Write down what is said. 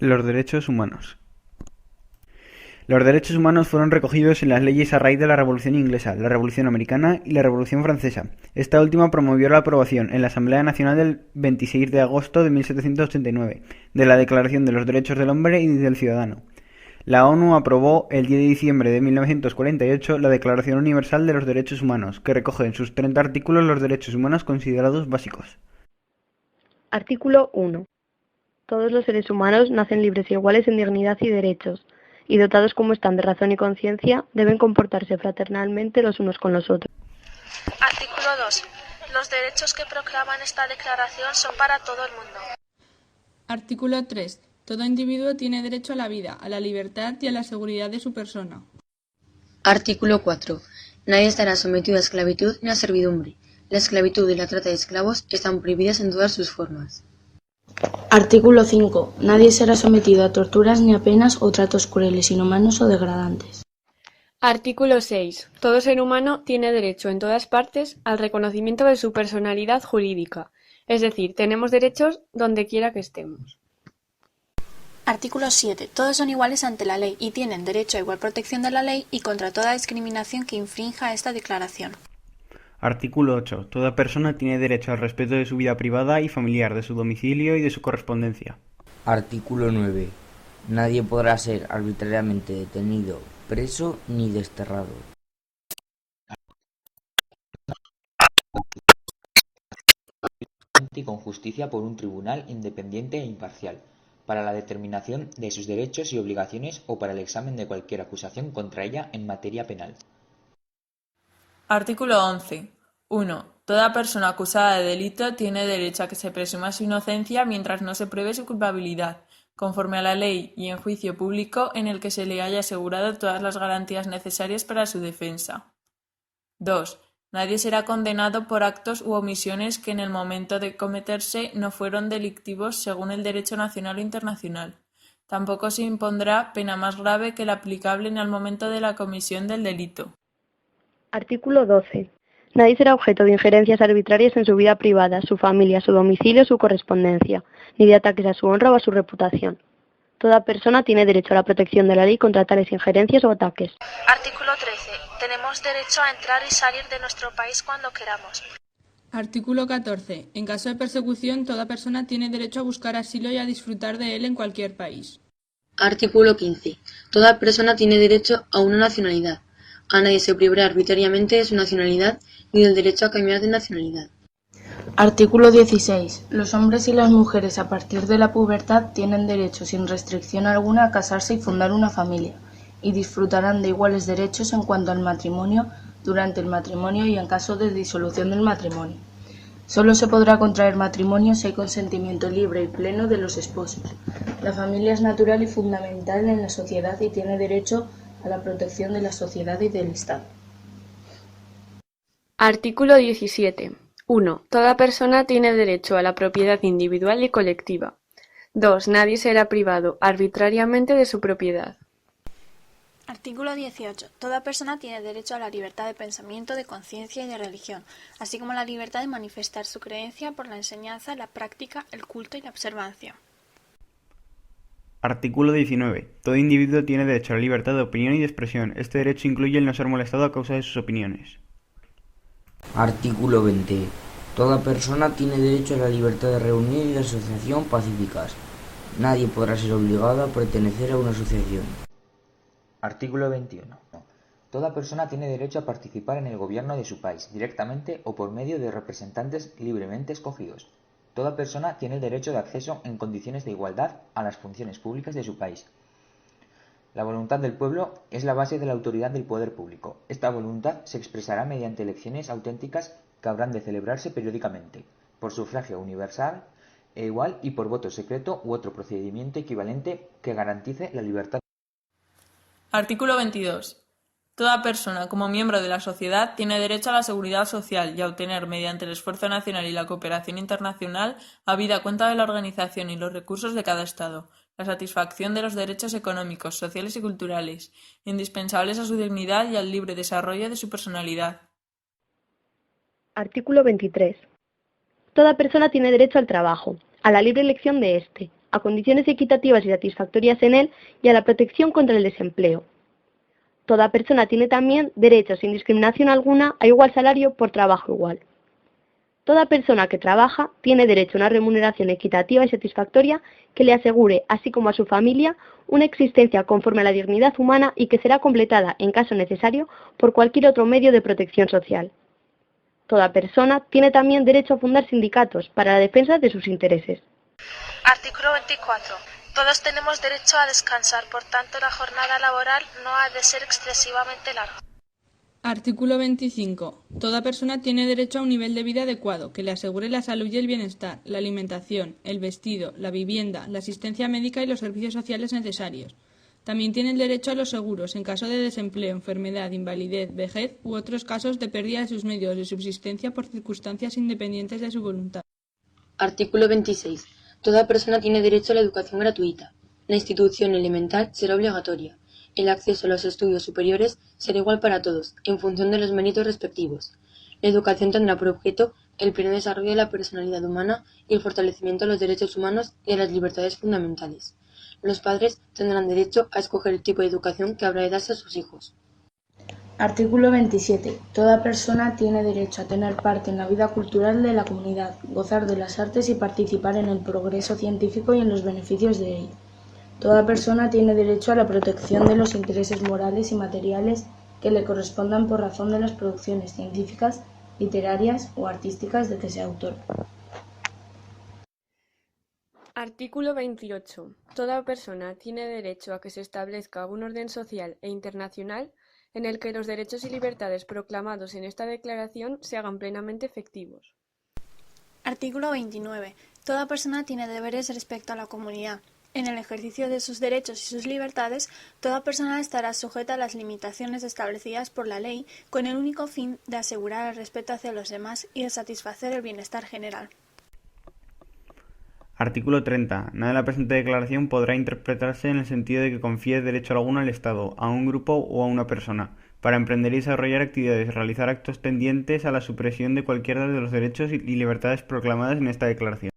Los derechos humanos. Los derechos humanos fueron recogidos en las leyes a raíz de la Revolución Inglesa, la Revolución Americana y la Revolución Francesa. Esta última promovió la aprobación en la Asamblea Nacional del 26 de agosto de 1789 de la Declaración de los Derechos del Hombre y del Ciudadano. La ONU aprobó el 10 de diciembre de 1948 la Declaración Universal de los Derechos Humanos, que recoge en sus 30 artículos los derechos humanos considerados básicos. Artículo 1. Todos los seres humanos nacen libres e iguales en dignidad y derechos, y dotados como están de razón y conciencia, deben comportarse fraternalmente los unos con los otros. Artículo 2. Los derechos que proclaman esta declaración son para todo el mundo. Artículo 3. Todo individuo tiene derecho a la vida, a la libertad y a la seguridad de su persona. Artículo 4. Nadie estará sometido a esclavitud ni a servidumbre. La esclavitud y la trata de esclavos están prohibidas en todas sus formas. Artículo 5. Nadie será sometido a torturas ni a penas o tratos crueles, inhumanos o degradantes. Artículo 6. Todo ser humano tiene derecho en todas partes al reconocimiento de su personalidad jurídica, es decir, tenemos derechos donde quiera que estemos. Artículo 7. Todos son iguales ante la ley y tienen derecho a igual protección de la ley y contra toda discriminación que infrinja esta declaración. Artículo 8. Toda persona tiene derecho al respeto de su vida privada y familiar, de su domicilio y de su correspondencia. Artículo 9. Nadie podrá ser arbitrariamente detenido, preso ni desterrado. Y con justicia por un tribunal independiente e imparcial, para la determinación de sus derechos y obligaciones o para el examen de cualquier acusación contra ella en materia penal. Artículo 11. 1. Toda persona acusada de delito tiene derecho a que se presuma su inocencia mientras no se pruebe su culpabilidad, conforme a la ley y en juicio público en el que se le haya asegurado todas las garantías necesarias para su defensa. 2. Nadie será condenado por actos u omisiones que en el momento de cometerse no fueron delictivos según el derecho nacional o internacional. Tampoco se impondrá pena más grave que la aplicable en el momento de la comisión del delito. Artículo 12. Nadie será objeto de injerencias arbitrarias en su vida privada, su familia, su domicilio o su correspondencia, ni de ataques a su honra o a su reputación. Toda persona tiene derecho a la protección de la ley contra tales injerencias o ataques. Artículo 13. Tenemos derecho a entrar y salir de nuestro país cuando queramos. Artículo 14. En caso de persecución, toda persona tiene derecho a buscar asilo y a disfrutar de él en cualquier país. Artículo 15. Toda persona tiene derecho a una nacionalidad. A nadie se privará arbitrariamente de su nacionalidad ni del derecho a cambiar de nacionalidad. Artículo 16. Los hombres y las mujeres a partir de la pubertad tienen derecho sin restricción alguna a casarse y fundar una familia, y disfrutarán de iguales derechos en cuanto al matrimonio, durante el matrimonio y en caso de disolución del matrimonio. Solo se podrá contraer matrimonio si hay consentimiento libre y pleno de los esposos. La familia es natural y fundamental en la sociedad y tiene derecho a la protección de la sociedad y del Estado. Artículo 17. 1. Toda persona tiene derecho a la propiedad individual y colectiva. 2. Nadie será privado arbitrariamente de su propiedad. Artículo 18. Toda persona tiene derecho a la libertad de pensamiento, de conciencia y de religión, así como la libertad de manifestar su creencia por la enseñanza, la práctica, el culto y la observancia. Artículo 19. Todo individuo tiene derecho a la libertad de opinión y de expresión. Este derecho incluye el no ser molestado a causa de sus opiniones. Artículo 20. Toda persona tiene derecho a la libertad de reunión y de asociación pacíficas. Nadie podrá ser obligado a pertenecer a una asociación. Artículo 21. Toda persona tiene derecho a participar en el gobierno de su país, directamente o por medio de representantes libremente escogidos. Toda persona tiene el derecho de acceso en condiciones de igualdad a las funciones públicas de su país. La voluntad del pueblo es la base de la autoridad del poder público. Esta voluntad se expresará mediante elecciones auténticas que habrán de celebrarse periódicamente, por sufragio universal e igual y por voto secreto u otro procedimiento equivalente que garantice la libertad. Artículo 22. Toda persona, como miembro de la sociedad, tiene derecho a la seguridad social y a obtener, mediante el esfuerzo nacional y la cooperación internacional, habida cuenta de la organización y los recursos de cada Estado, la satisfacción de los derechos económicos, sociales y culturales, indispensables a su dignidad y al libre desarrollo de su personalidad. Artículo 23. Toda persona tiene derecho al trabajo, a la libre elección de éste, a condiciones equitativas y satisfactorias en él y a la protección contra el desempleo. Toda persona tiene también derecho, sin discriminación alguna, a igual salario por trabajo igual. Toda persona que trabaja tiene derecho a una remuneración equitativa y satisfactoria que le asegure, así como a su familia, una existencia conforme a la dignidad humana y que será completada, en caso necesario, por cualquier otro medio de protección social. Toda persona tiene también derecho a fundar sindicatos para la defensa de sus intereses. Artículo 24. Todos tenemos derecho a descansar, por tanto la jornada laboral no ha de ser excesivamente larga. Artículo 25. Toda persona tiene derecho a un nivel de vida adecuado, que le asegure la salud y el bienestar, la alimentación, el vestido, la vivienda, la asistencia médica y los servicios sociales necesarios. También tiene el derecho a los seguros en caso de desempleo, enfermedad, invalidez, vejez u otros casos de pérdida de sus medios de subsistencia por circunstancias independientes de su voluntad. Artículo 26. Toda persona tiene derecho a la educación gratuita. La institución elemental será obligatoria. El acceso a los estudios superiores será igual para todos, en función de los méritos respectivos. La educación tendrá por objeto el pleno desarrollo de la personalidad humana y el fortalecimiento de los derechos humanos y de las libertades fundamentales. Los padres tendrán derecho a escoger el tipo de educación que habrá de darse a sus hijos. Artículo 27. Toda persona tiene derecho a tener parte en la vida cultural de la comunidad, gozar de las artes y participar en el progreso científico y en los beneficios de ello. Toda persona tiene derecho a la protección de los intereses morales y materiales que le correspondan por razón de las producciones científicas, literarias o artísticas de que sea autor. Artículo 28. Toda persona tiene derecho a que se establezca un orden social e internacional en el que los derechos y libertades proclamados en esta declaración se hagan plenamente efectivos. Artículo 29. Toda persona tiene deberes respecto a la comunidad. En el ejercicio de sus derechos y sus libertades, toda persona estará sujeta a las limitaciones establecidas por la ley con el único fin de asegurar el respeto hacia los demás y de satisfacer el bienestar general. Artículo 30. Nada de la presente declaración podrá interpretarse en el sentido de que confíe derecho alguno al Estado, a un grupo o a una persona, para emprender y desarrollar actividades y realizar actos tendientes a la supresión de cualquiera de los derechos y libertades proclamadas en esta declaración.